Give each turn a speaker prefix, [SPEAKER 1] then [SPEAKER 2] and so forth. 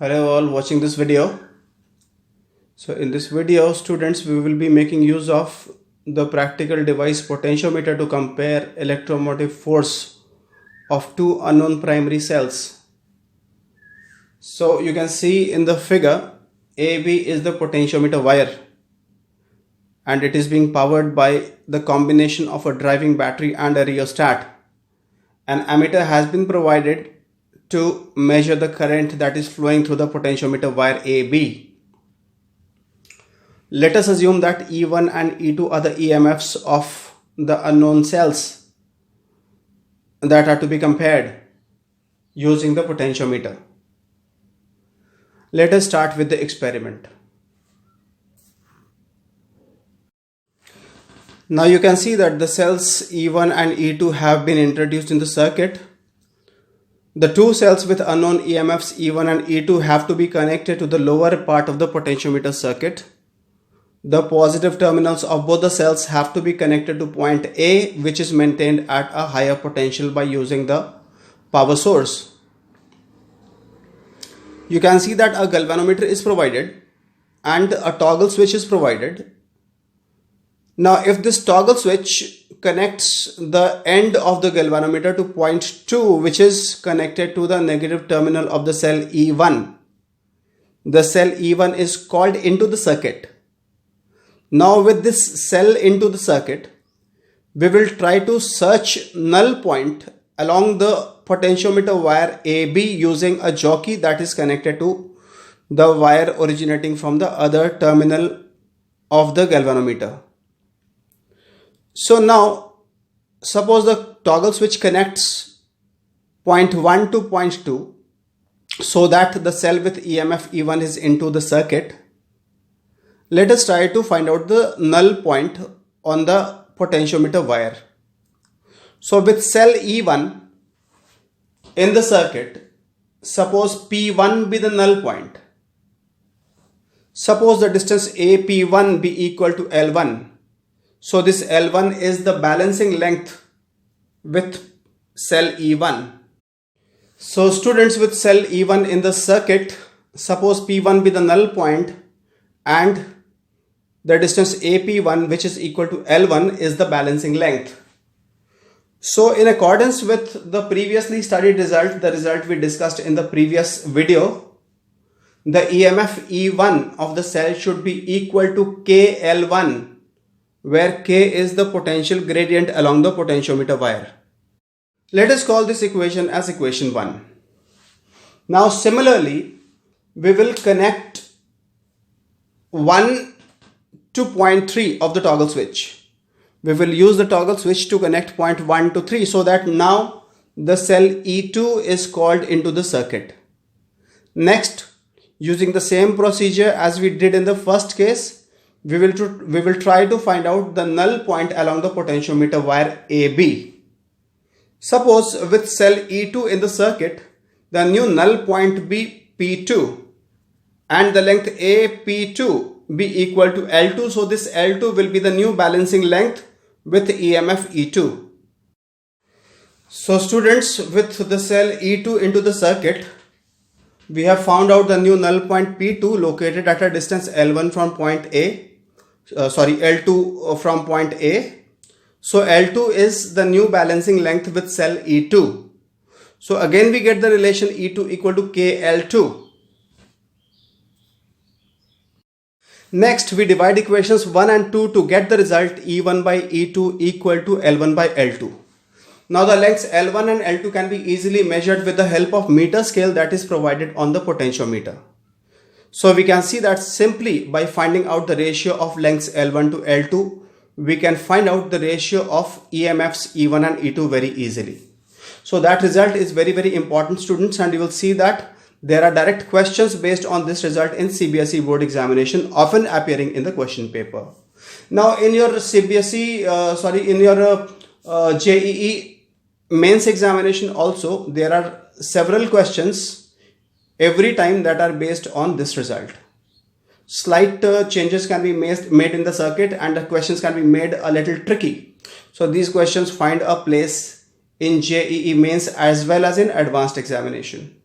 [SPEAKER 1] Hello all watching this video. So in this video, students, we will be making use of the practical device potentiometer to compare electromotive force of two unknown primary cells. So you can see in the figure, AB is the potentiometer wire and it is being powered by the combination of a driving battery and a rheostat. An ammeter has been provided to measure the current that is flowing through the potentiometer wire AB. Let us assume that E1 and E2 are the EMFs of the unknown cells that are to be compared using the potentiometer. Let us start with the experiment. Now you can see that the cells E1 and E2 have been introduced in the circuit. The two cells with unknown EMFs E1 and E2 have to be connected to the lower part of the potentiometer circuit. The positive terminals of both the cells have to be connected to point A, which is maintained at a higher potential by using the power source. You can see that a galvanometer is provided and a toggle switch is provided. Now if this toggle switch connects the end of the galvanometer to point 2, which is connected to the negative terminal of the cell E1, the cell E1 is called into the circuit. Now with this cell into the circuit, we will try to search null point along the potentiometer wire AB using a jockey that is connected to the wire originating from the other terminal of the galvanometer. So now suppose the toggle switch connects point 1 to point 2 so that the cell with EMF E1 is into the circuit. Let us try to find out the null point on the potentiometer wire. So with cell E1 in the circuit, suppose P1 be the null point. Suppose the distance AP1 be equal to L1. So this L1 is the balancing length with cell E1. So students, with cell E1 in the circuit, suppose P1 be the null point and the distance AP1, which is equal to L1, is the balancing length. So in accordance with the previously studied result, the result we discussed in the previous video, the EMF E1 of the cell should be equal to KL1, where K is the potential gradient along the potentiometer wire. Let us call this equation as equation 1. Now similarly, we will connect 1 to point 3 of the toggle switch. We will use the toggle switch to connect point 1 to 3 so that now the cell E2 is called into the circuit. Next, using the same procedure as we did in the first case, we will try to find out the null point along the potentiometer wire AB. Suppose with cell E2 in the circuit, the new null point be P2 and the length AP2 be equal to L2. So this L2 will be the new balancing length with EMF E2. So students, with the cell E2 into the circuit, we have found out the new null point P2 located at a distance L1 from point A. L2 from point A. So L2 is the new balancing length with cell E2. So again we get the relation E2 equal to KL2. Next we divide equations 1 and 2 to get the result E1 by E2 equal to L1 by L2. Now the lengths L1 and L2 can be easily measured with the help of meter scale that is provided on the potentiometer. So we can see that simply by finding out the ratio of lengths L1 to L2, we can find out the ratio of EMFs E1 and E2 very easily. So that result is very, very important, students, and you will see that there are direct questions based on this result in CBSE board examination, often appearing in the question paper. Now in your JEE mains examination also, there are several questions every time that are based on this result. Slight changes can be made in the circuit and the questions can be made a little tricky. So these questions find a place in JEE mains as well as in advanced examination.